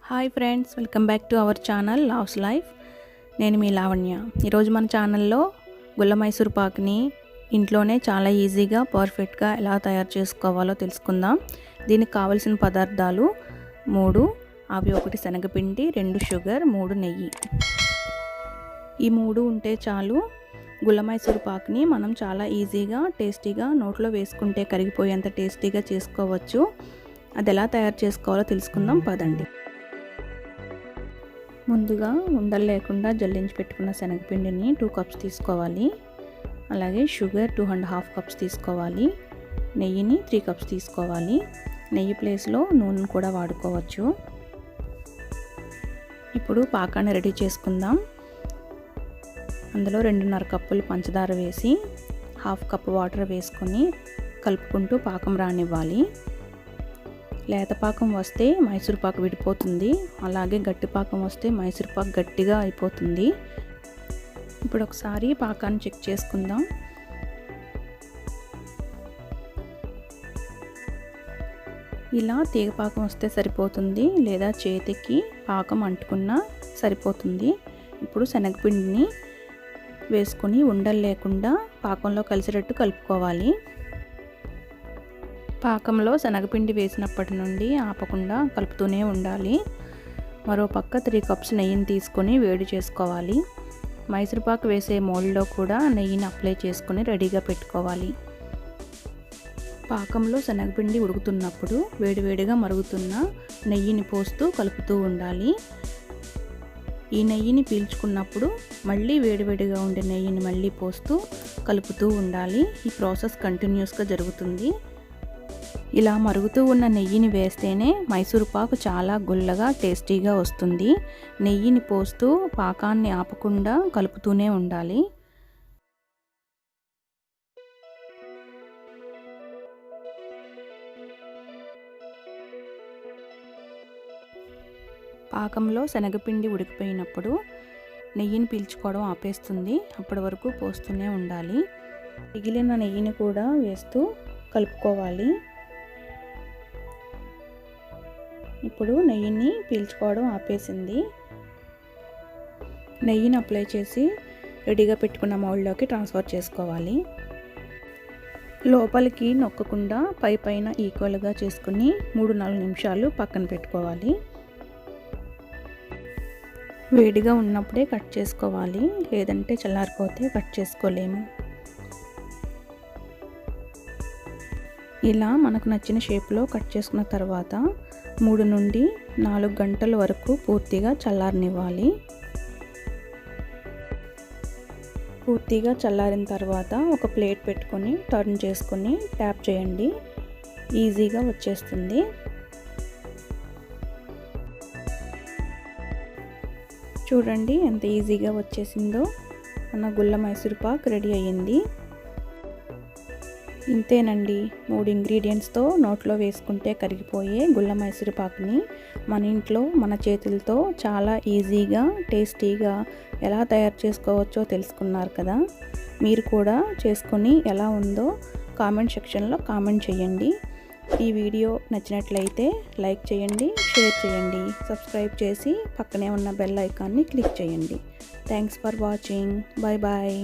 Hi friends, welcome back to our channel Lav's life. నేను మీ లావణ్య. ఈరోజు మన ఛానల్లో గుల్ల మైసూర్ పాక్ని ఇంట్లోనే చాలా ఈజీగా పర్ఫెక్ట్గా ఎలా తయారు చేసుకోవాలో తెలుసుకుందాం. దీనికి కావలసిన పదార్థాలు 3. అవి 1 శనగపిండి, 2 షుగర్, 3 నెయ్యి. ఈ 3 ఉంటే చాలు. గుల్ల మైసూర్ పాక్ని మనం చాలా ఈజీగా టేస్టీగా నోట్లో వేసుకుంటే కరిగిపోయేంత టేస్టీగా చేసుకోవచ్చు. అది ఎలా తయారు చేసుకోవాలో తెలుసుకుందాం పదండి. ముందుగా ఉండలు లేకుండా జల్లించి పెట్టుకున్న శనగపిండిని 2 కప్స్ తీసుకోవాలి. అలాగే షుగర్ 2.5 కప్స్ తీసుకోవాలి. నెయ్యిని 3 కప్స్ తీసుకోవాలి. నెయ్యి ప్లేస్లో నూనె కూడా వాడుకోవచ్చు. ఇప్పుడు పాకాన్ని రెడీ చేసుకుందాం. అందులో 2.5 కప్పులు పంచదార వేసి 1/2 కప్ వాటర్ వేసుకొని కలుపుకుంటూ పాకం రానివ్వాలి. లేత పాకం వస్తే మైసూర్ పాక్ విడిపోతుంది. అలాగే గట్టి పాకం వస్తే మైసూర్ పాక్ గట్టిగా అయిపోతుంది. ఇప్పుడు ఒకసారి పాకాన్ని చెక్ చేసుకుందాం. ఇలా తీగ పాకం వస్తే సరిపోతుంది, లేదా చేతికి పాకం అంటుకున్నా సరిపోతుంది. ఇప్పుడు శనగపిండిని వేసుకొని ఉండలు లేకుండా పాకంలో కలిసేటట్టు కలుపుకోవాలి. పాకంలో శనగపిండి వేసినప్పటి నుండి ఆపకుండా కలుపుతూనే ఉండాలి. మరో పక్క 3 కప్స్ నెయ్యిని తీసుకొని వేడి చేసుకోవాలి. మైసూర్పాకు వేసే మోల్డ్లో కూడా నెయ్యిని అప్లై చేసుకొని రెడీగా పెట్టుకోవాలి. పాకంలో శనగపిండి ఉడుకుతున్నప్పుడు వేడివేడిగా మరుగుతున్న నెయ్యిని పోస్తూ కలుపుతూ ఉండాలి. ఈ నెయ్యిని పీల్చుకున్నప్పుడు మళ్ళీ వేడివేడిగా ఉండే నెయ్యిని మళ్ళీ పోస్తూ కలుపుతూ ఉండాలి. ఈ ప్రాసెస్ కంటిన్యూస్గా జరుగుతుంది. ఇలా మరుగుతూ ఉన్న నెయ్యిని వేస్తేనే మైసూర్ పాకు చాలా గుల్లగా టేస్టీగా వస్తుంది. నెయ్యిని పోస్తూ పాకాన్ని ఆపకుండా కలుపుతూనే ఉండాలి. పాకంలో శనగపిండి ఉడికిపోయినప్పుడు నెయ్యిని పీల్చుకోవడం ఆపేస్తుంది. అప్పటి వరకు పోస్తూనే ఉండాలి. మిగిలిన నెయ్యిని కూడా వేస్తూ కలుపుకోవాలి. ఇప్పుడు నెయ్యిని పీల్చుకోవడం ఆపేసింది. నెయ్యిని అప్లై చేసి రెడీగా పెట్టుకున్న మౌల్డ్లోకి ట్రాన్స్ఫర్ చేసుకోవాలి. లోపలికి నొక్కకుండా పైన ఈక్వల్గా చేసుకుని 3-4 నిమిషాలు పక్కన పెట్టుకోవాలి. వేడిగా ఉన్నప్పుడే కట్ చేసుకోవాలి, లేదంటే చల్లారిపోతే కట్ చేసుకోలేము. ఇలా మనకు నచ్చిన షేప్లో కట్ చేసుకున్న తర్వాత 3 నుండి 4 గంటల వరకు పూర్తిగా చల్లారనివ్వాలి. పూర్తిగా చల్లారిన తర్వాత ఒక ప్లేట్ పెట్టుకొని టర్న్ చేసుకొని ట్యాప్ చేయండి. ఈజీగా వచ్చేస్తుంది. చూడండి ఎంత ఈజీగా వచ్చేసిందో. మన గుల్ల మైసూర్ పాక్ రెడీ అయ్యింది. ఇంతేనండి, 3 ఇంగ్రీడియంట్స్తో నోట్లో వేసుకుంటే కరిగిపోయే గుల్ల మైసూర్ పాక్ని మన ఇంట్లో మన చేతులతో చాలా ఈజీగా టేస్టీగా ఎలా తయారు చేసుకోవచ్చో తెలుసుకున్నారు కదా. మీరు కూడా చేసుకొని ఎలా ఉందో కామెంట్ సెక్షన్లో కామెంట్ చేయండి. ఈ వీడియో నచ్చినట్లయితే లైక్ చేయండి, షేర్ చేయండి, సబ్స్క్రైబ్ చేసి పక్కనే ఉన్న బెల్ ఐకాన్ని క్లిక్ చేయండి. Thanks for watching. Bye bye.